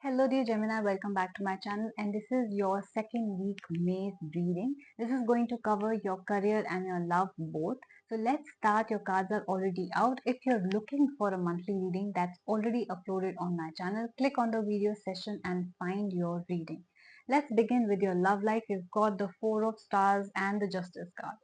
Hello dear Gemini, welcome back to my channel and this is your second week maze reading. This is going to cover your career and your love both. So let's start. Your cards are already out. If you're looking for a monthly reading that's already uploaded on my channel, click on the video session and find your reading. Let's begin with your love life. You've got the Four of Stars and the Justice card.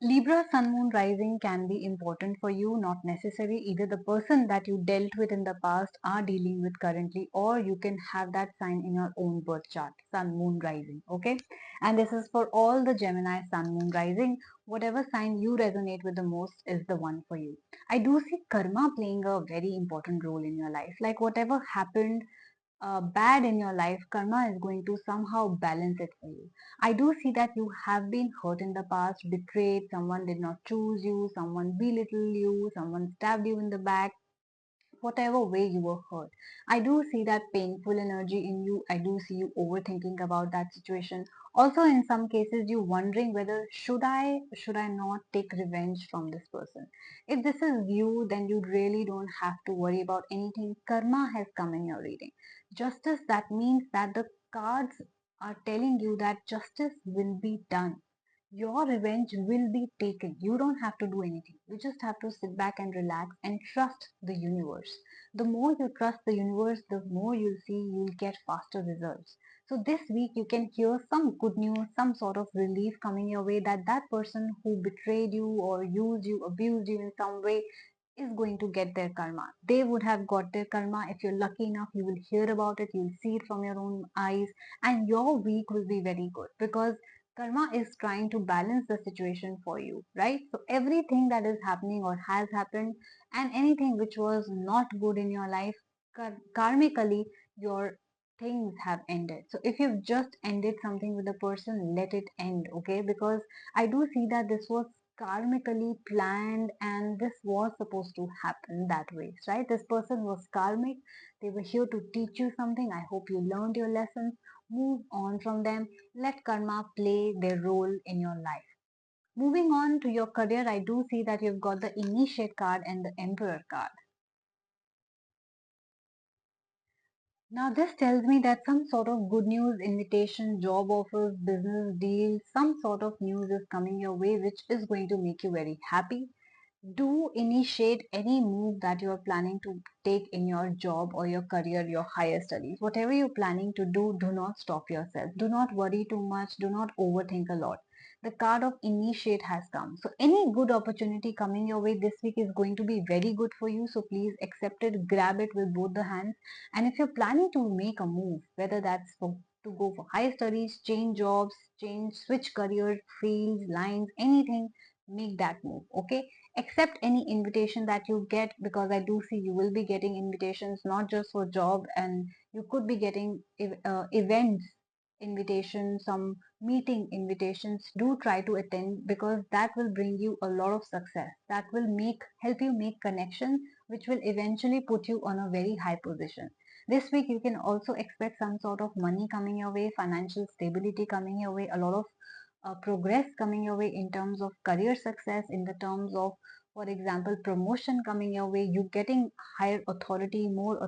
Libra Sun Moon rising can be important for you, not necessary. Either the person that you dealt with in the past are dealing with currently, or you can have that sign in your own birth chart, Sun Moon rising. Okay, and this is for all the Gemini Sun Moon rising. Whatever sign you resonate with the most is the one for you. I do see karma playing a very important role in your life. Like whatever happened bad in your life, karma is going to somehow balance it for you. I do see that you have been hurt in the past, betrayed, someone did not choose you, someone belittled you, someone stabbed you in the back, whatever way you were hurt. I do see that painful energy in you. I do see you overthinking about that situation. Also, in some cases, you wondering whether should I not take revenge from this person. If this is you, then you really don't have to worry about anything. Karma has come in your reading. Justice, that means that the cards are telling you that justice will be done. Your revenge will be taken. You don't have to do anything. You just have to sit back and relax and trust the universe. The more you trust the universe, the more you'll see you'll get faster results. So this week you can hear some good news, some sort of relief coming your way that that person who betrayed you or used you, abused you in some way is going to get their karma. They would have got their karma. If you're lucky enough, you will hear about it, you'll see it from your own eyes, and your week will be very good because karma is trying to balance the situation for you, right? So everything that is happening or has happened and anything which was not good in your life, karmically, your things have ended. So if you've just ended something with a person, let it end, okay? Because I do see that this was karmically planned and this was supposed to happen that way, right? This person was karmic. They were here to teach you something. I hope you learned your lessons. Move on from them. Let karma play their role in your life. Moving on to your career, I do see that you've got the Initiate card and the Emperor card. Now, this tells me that some sort of good news, invitation, job offers, business deals, some sort of news is coming your way, which is going to make you very happy. Do initiate any move that you are planning to take in your job or your career, your higher studies. Whatever you're planning to do not stop yourself. Do not worry too much. Do not overthink a lot. The card of initiate has come. So any good opportunity coming your way this week is going to be very good for you. So please accept it, grab it with both the hands. And if you're planning to make a move, whether that's to go for higher studies, change jobs, switch career fields, lines, anything, make that move. Okay, accept any invitation that you get because I do see you will be getting invitations not just for job, and you could be getting events invitations, some meeting invitations. Do try to attend because that will bring you a lot of success. That will help you make connections which will eventually put you on a very high position. This week you can also expect some sort of money coming your way, financial stability coming your way, a lot of progress coming your way in terms of career success, in the terms of, for example, promotion coming your way, you getting higher authority, more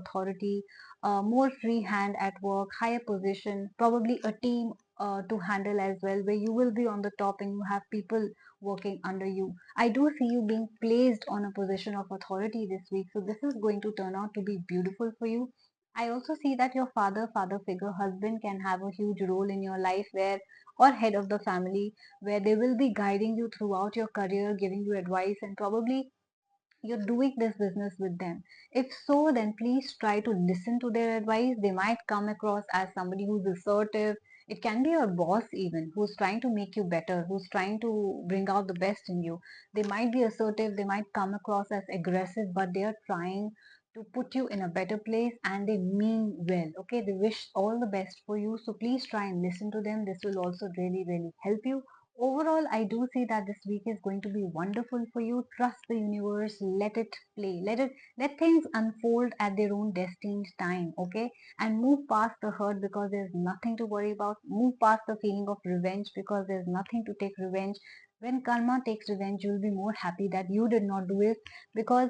free hand at work, higher position, probably a team to handle as well, where you will be on the top and you have people working under you. I do see you being placed on a position of authority this week, so this is going to turn out to be beautiful for you. I also see that your father figure, husband can have a huge role in your life where, or head of the family, where they will be guiding you throughout your career, giving you advice, and probably you're doing this business with them. If so, then please try to listen to their advice. They might come across as somebody who's assertive. It can be your boss even who's trying to make you better, who's trying to bring out the best in you. They might be assertive, they might come across as aggressive, but they are trying to put you in a better place and they mean well. Okay, they wish all the best for you. So please try and listen to them. This will also really help you. Overall, I do see that this week is going to be wonderful for you. Trust the universe, let it play, let things unfold at their own destined time, okay? And move past the hurt because there's nothing to worry about. Move past the feeling of revenge because there's nothing to take revenge. When karma takes revenge, you'll be more happy that you did not do it because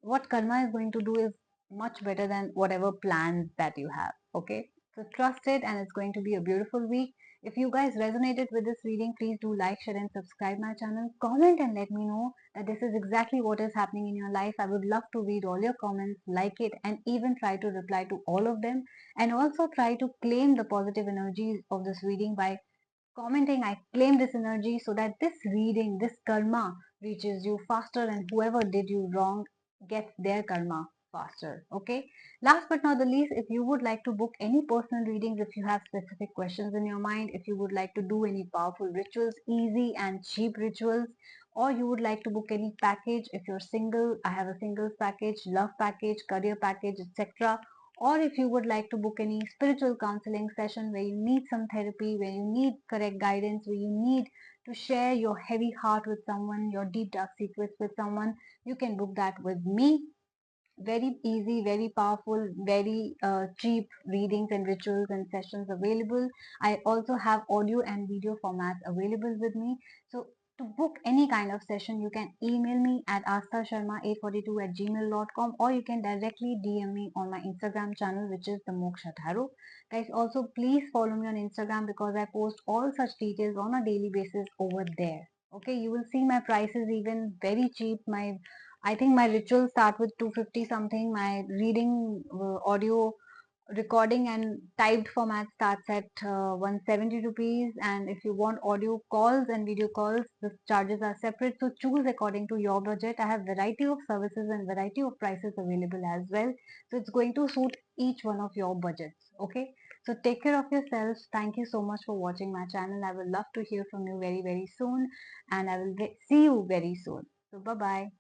what karma is going to do is much better than whatever plans that you have. Okay, so trust it, and it's going to be a beautiful week. If you guys resonated with this reading, please do like, share, and subscribe my channel. Comment and let me know that this is exactly what is happening in your life. I would love to read all your comments, like it, and even try to reply to all of them. And also try to claim the positive energies of this reading by commenting. I claim this energy so that this reading, this karma reaches you faster, and whoever did you wrong gets their karma faster. Okay. Last but not the least, if you would like to book any personal readings, if you have specific questions in your mind, if you would like to do any powerful rituals, easy and cheap rituals, or you would like to book any package, if you're single, I have a singles package, love package, career package, etc. Or if you would like to book any spiritual counseling session where you need some therapy, where you need correct guidance, where you need to share your heavy heart with someone, your deep dark secrets with someone, you can book that with me. Very easy, very powerful, very cheap readings and rituals and sessions available. I also have audio and video formats available with me. So to book any kind of session, you can email me at asthasharma842@gmail.com, or you can directly DM me on my Instagram channel, which is the Moksha Tarot. Guys, also please follow me on Instagram because I post all such details on a daily basis over there. Okay, you will see my prices even very cheap. I think my rituals start with 250 something. My reading audio recording and typed format starts at 170 rupees. And if you want audio calls and video calls, the charges are separate. So choose according to your budget. I have variety of services and variety of prices available as well. So it's going to suit each one of your budgets. Okay. So take care of yourselves. Thank you so much for watching my channel. I will love to hear from you very, very soon. And I will see you very soon. So bye bye.